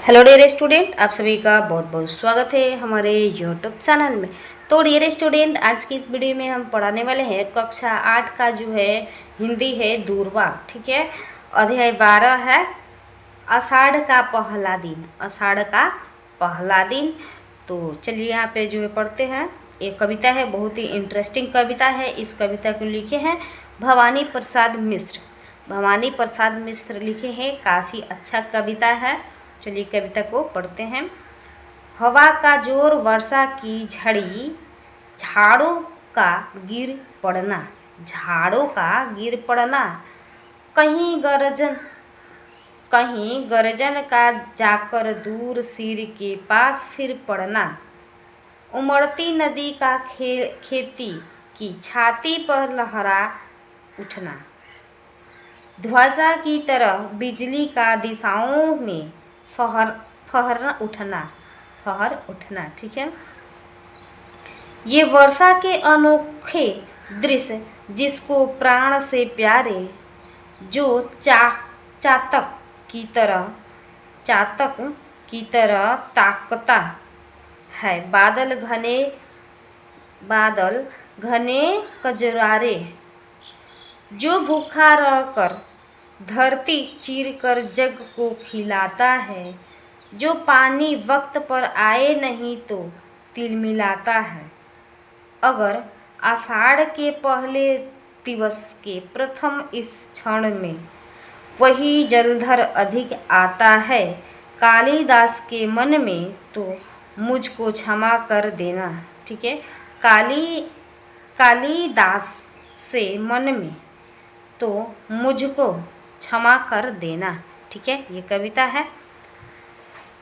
Hello dear student, आप सभी का बहुत बहुत स्वागत है हमारे यूट्यूब चैनल में। तो डियर स्टूडेंट, आज की इस वीडियो में हम पढ़ाने वाले हैं कक्षा 8 का जो है हिंदी है दूरवा। ठीक है, अध्याय 12 है आषाढ़ का पहला दिन। आषाढ़ का पहला दिन। तो चलिए यहाँ पे जो है पढ़ते हैं। एक कविता है, बहुत ही इंटरेस्टिंग कविता है। इस कविता को लिखे हैं भवानी प्रसाद मिश्र। भवानी प्रसाद मिश्र लिखे हैं, काफ़ी अच्छा कविता है। चलिए कविता को पढ़ते हैं। हवा का जोर, वर्षा की झड़ी, झाड़ों का गिर पड़ना। झाड़ों का गिर पड़ना, कहीं गर्जन का जाकर दूर सिर के पास फिर पड़ना। उमड़ती नदी का खेती की छाती पर लहरा उठना। ध्वजा की तरह बिजली का दिशाओं में फहर उठना। ठीक है, ये वर्षा के अनोखे दृश्य जिसको प्राण से प्यारे, जो चातक की तरह ताकता है। बादल घने कजरारे, जो भूखा रहकर धरती चीर कर जग को खिलाता है। जो पानी वक्त पर आए नहीं तो तिलमिलाता है। अगर आषाढ़ के पहले दिवस के प्रथम इस क्षण में वही जलधर अधिक आता है कालिदास के मन में, तो मुझको क्षमा कर देना। ठीक है, कालिदास से मन में, तो मुझको क्षमा कर देना। ठीक है, ये कविता है।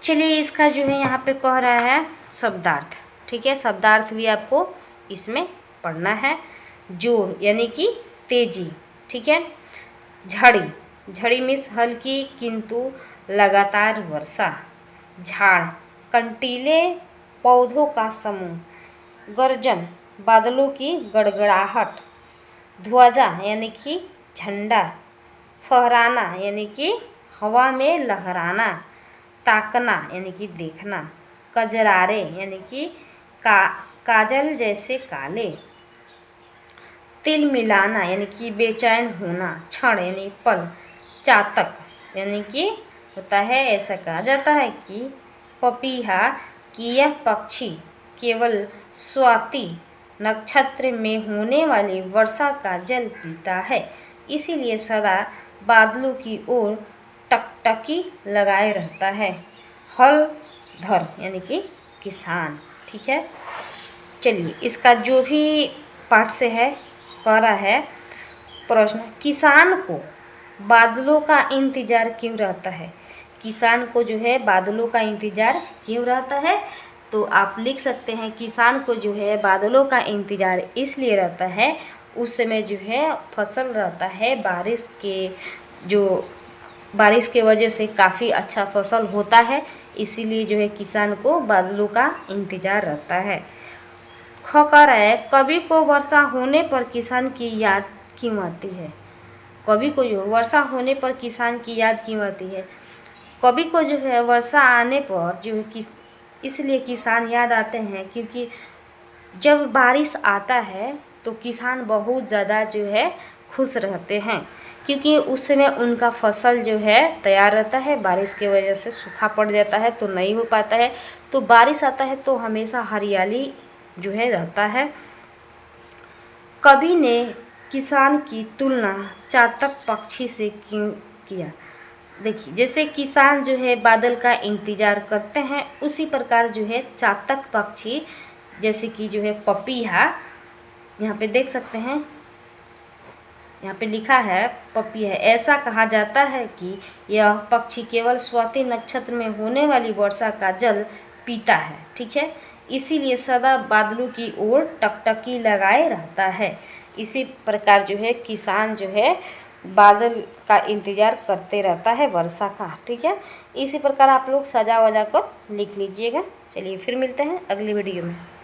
चलिए इसका जो है यहाँ पे कह रहा है शब्दार्थ। ठीक है, शब्दार्थ भी आपको इसमें पढ़ना है। जोर यानी कि तेजी। ठीक है, झड़ी मीन्स हल्की किंतु लगातार वर्षा। झाड़ कंटीले पौधों का समूह। गर्जन बादलों की गड़गड़ाहट। ध्वजा यानी कि झंडा। फहराना यानी कि हवा में लहराना। ताकना यानी कि देखना। कजरारे यानी कि काजल जैसे काले। तिल मिलाना यानी कि बेचैन होना। क्षण यानी पल। चातक यानी कि होता है, ऐसा कहा जाता है कि पपीहा कि यह पक्षी केवल स्वाति नक्षत्र में होने वाली वर्षा का जल पीता है, इसीलिए सदा बादलों की ओर टकटकी लगाए रहता है। हल धर यानी कि किसान। ठीक है, चलिए इसका जो भी पाठ से है कह रहा है प्रश्न, किसान को बादलों का इंतजार क्यों रहता है। किसान को जो है बादलों का इंतजार क्यों रहता है, तो आप लिख सकते हैं किसान को जो है बादलों का इंतजार इसलिए रहता है, उस समय जो है फसल रहता है, बारिश के वजह से काफ़ी अच्छा फसल होता है, इसीलिए जो है किसान को बादलों का इंतजार रहता है। खकर है, कवि को वर्षा होने पर किसान की याद क्यों आती है। कवि को जो वर्षा होने पर किसान की याद क्यों आती है। कवि को जो है वर्षा आने पर जो है इसलिए किसान याद आते हैं, क्योंकि जब बारिश आता है तो किसान बहुत ज़्यादा जो है खुश रहते हैं, क्योंकि उस समय उनका फसल जो है तैयार रहता है। बारिश की वजह से सूखा पड़ जाता है तो नहीं हो पाता है, तो बारिश आता है तो हमेशा हरियाली जो है रहता है। कवि ने किसान की तुलना चातक पक्षी से क्यों किया। देखिए, जैसे किसान जो है बादल का इंतजार करते हैं, उसी प्रकार जो है चातक पक्षी जैसे कि जो है पपीहा, यहाँ पे देख सकते हैं, यहाँ पे लिखा है पपीहा। ऐसा कहा जाता है कि यह पक्षी केवल स्वाति नक्षत्र में होने वाली वर्षा का जल पीता है। ठीक है, इसीलिए सदा बादलों की ओर टकटकी लगाए रहता है। इसी प्रकार जो है किसान जो है बादल का इंतजार करते रहता है वर्षा का। ठीक है, इसी प्रकार आप लोग सजा वजा कर लिख लीजिएगा। चलिए फिर मिलते हैं अगली वीडियो में।